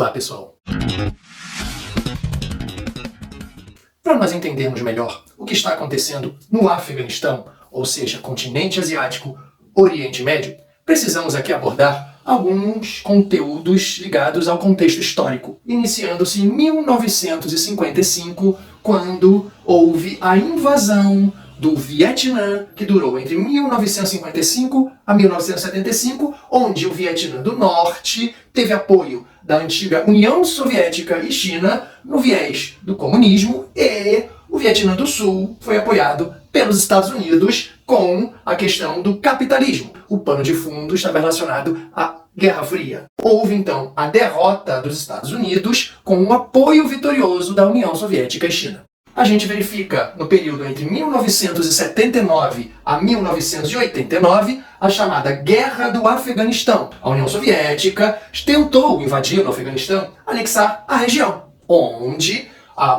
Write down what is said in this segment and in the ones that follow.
Olá, pessoal! Para nós entendermos melhor o que está acontecendo no Afeganistão, ou seja, continente asiático, Oriente Médio, precisamos aqui abordar alguns conteúdos ligados ao contexto histórico, iniciando-se em 1955, quando houve a invasão do Vietnã, que durou entre 1955 a 1975, onde o Vietnã do Norte teve apoio da antiga União Soviética e China no viés do comunismo, e o Vietnã do Sul foi apoiado pelos Estados Unidos com a questão do capitalismo. O pano de fundo estava relacionado à Guerra Fria. Houve então a derrota dos Estados Unidos com o apoio vitorioso da União Soviética e China. A gente verifica no período entre 1979 a 1989 a chamada Guerra do Afeganistão. A União Soviética tentou invadir o Afeganistão, anexar a região, onde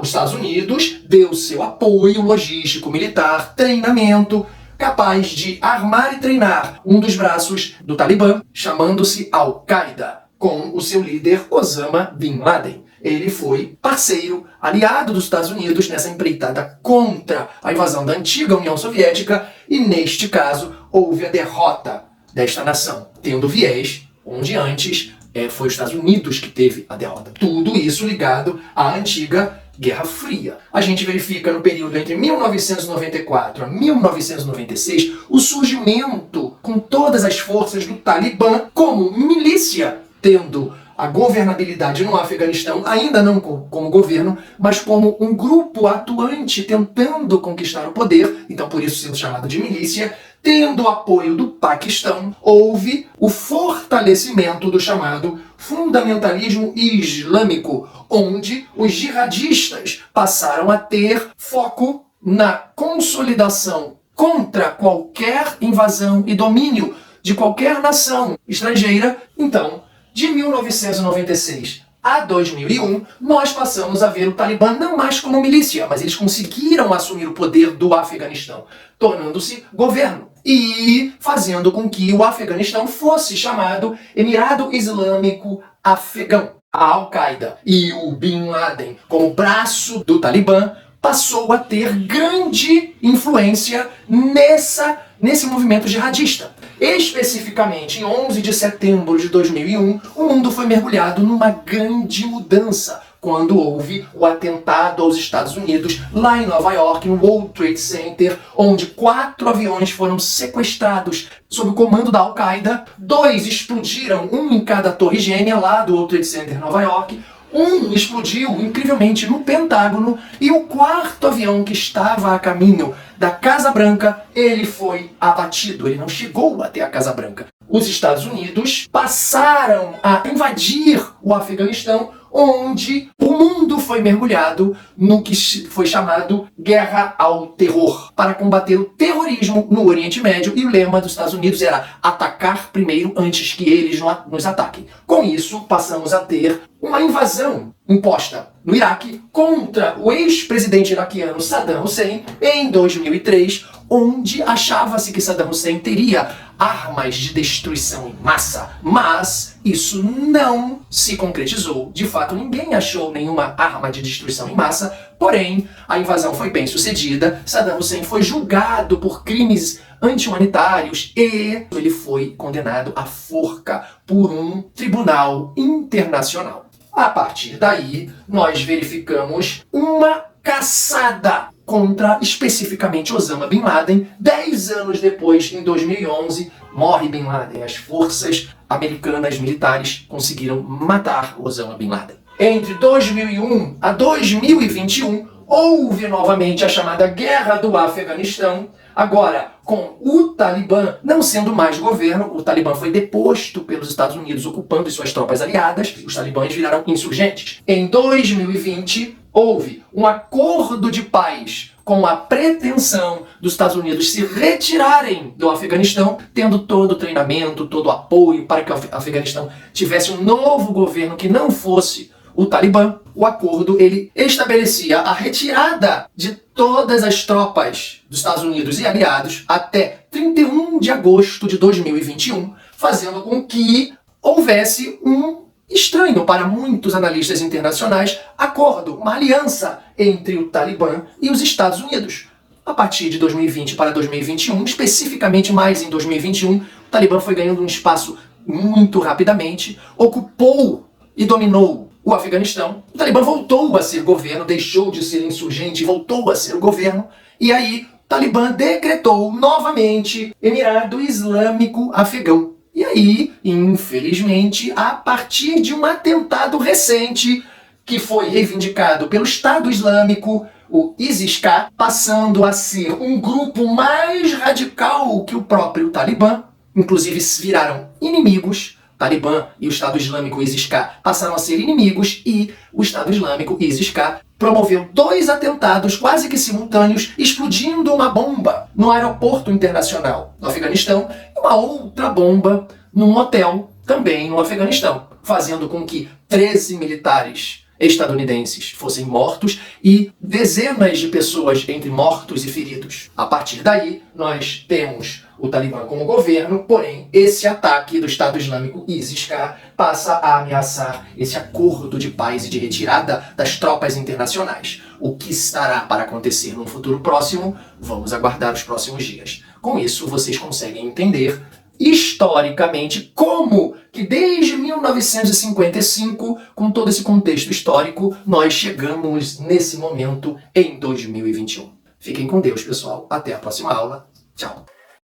os Estados Unidos deu seu apoio logístico, militar, treinamento, capaz de armar e treinar um dos braços do Talibã, chamando-se Al-Qaeda, com o seu líder Osama Bin Laden. Ele foi parceiro, aliado dos Estados Unidos nessa empreitada contra a invasão da antiga União Soviética, e neste caso houve a derrota desta nação, tendo viés onde antes foi os Estados Unidos que teve a derrota. Tudo isso ligado à antiga Guerra Fria. A gente verifica no período entre 1994 a 1996 o surgimento com todas as forças do Talibã como milícia, tendo a governabilidade no Afeganistão, ainda não como governo, mas como um grupo atuante tentando conquistar o poder, então por isso sendo chamado de milícia, tendo o apoio do Paquistão. Houve o fortalecimento do chamado fundamentalismo islâmico, onde os jihadistas passaram a ter foco na consolidação contra qualquer invasão e domínio de qualquer nação estrangeira. Então, de 1996 a 2001, nós passamos a ver o Talibã não mais como milícia, mas eles conseguiram assumir o poder do Afeganistão, tornando-se governo e fazendo com que o Afeganistão fosse chamado Emirado Islâmico Afegão. A Al-Qaeda e o Bin Laden, como braço do Talibã, passou a ter grande influência nesse movimento jihadista. Especificamente, em 11 de setembro de 2001, o mundo foi mergulhado numa grande mudança, quando houve o atentado aos Estados Unidos, lá em Nova York, no World Trade Center, onde 4 aviões foram sequestrados sob o comando da Al-Qaeda, 2 explodiram, um em cada torre gêmea lá do World Trade Center, Nova York. Um explodiu, incrivelmente, no Pentágono, e o 4º avião que estava a caminho da Casa Branca, ele foi abatido, ele não chegou até a Casa Branca. Os Estados Unidos passaram a invadir o Afeganistão, onde o mundo foi mergulhado no que foi chamado Guerra ao Terror, para combater o terrorismo no Oriente Médio, e o lema dos Estados Unidos era atacar primeiro antes que eles nos ataquem. Com isso, passamos a ter uma invasão imposta no Iraque contra o ex-presidente iraquiano Saddam Hussein em 2003, onde achava-se que Saddam Hussein teria armas de destruição em massa, mas isso não se concretizou. De fato, ninguém achou nenhuma arma de destruição em massa, porém, a invasão foi bem sucedida, Saddam Hussein foi julgado por crimes anti-humanitários e ele foi condenado à forca por um tribunal internacional. A partir daí, nós verificamos uma caçada contra, especificamente, Osama Bin Laden. 10 anos depois, em 2011, morre Bin Laden. As forças americanas militares conseguiram matar Osama Bin Laden. Entre 2001 a 2021, houve novamente a chamada Guerra do Afeganistão. Agora, com o Talibã não sendo mais governo, o Talibã foi deposto pelos Estados Unidos, ocupando suas tropas aliadas, os talibãs viraram insurgentes. Em 2020, houve um acordo de paz com a pretensão dos Estados Unidos se retirarem do Afeganistão, tendo todo o treinamento, todo o apoio para que o Afeganistão tivesse um novo governo que não fosse o Talibã. O acordo ele estabelecia a retirada de todas as tropas dos Estados Unidos e aliados até 31 de agosto de 2021, fazendo com que houvesse um estranho para muitos analistas internacionais acordo, uma aliança entre o Talibã e os Estados Unidos. A partir de 2020 para 2021, especificamente mais em 2021, o Talibã foi ganhando um espaço muito rapidamente, ocupou e dominou o Afeganistão. O Talibã voltou a ser governo, deixou de ser insurgente, voltou a ser o governo, e aí o Talibã decretou novamente Emirado Islâmico Afegão. E aí, infelizmente, a partir de um atentado recente que foi reivindicado pelo Estado Islâmico, o ISIS-K, passando a ser um grupo mais radical que o próprio Talibã, inclusive viraram inimigos. O Talibã e o Estado Islâmico ISIS-K passaram a ser inimigos e o Estado Islâmico ISIS-K promoveu 2 atentados quase que simultâneos, explodindo uma bomba no aeroporto internacional do Afeganistão e uma outra bomba num hotel também no Afeganistão, fazendo com que 13 militares estadunidenses fossem mortos e dezenas de pessoas entre mortos e feridos. A partir daí, nós temos o Talibã como governo, porém, esse ataque do Estado Islâmico ISIS-K passa a ameaçar esse acordo de paz e de retirada das tropas internacionais. O que estará para acontecer no futuro próximo, vamos aguardar os próximos dias. Com isso, vocês conseguem entender historicamente como que desde 1955, com todo esse contexto histórico, nós chegamos nesse momento em 2021. Fiquem com Deus, pessoal. Até a próxima aula. Tchau.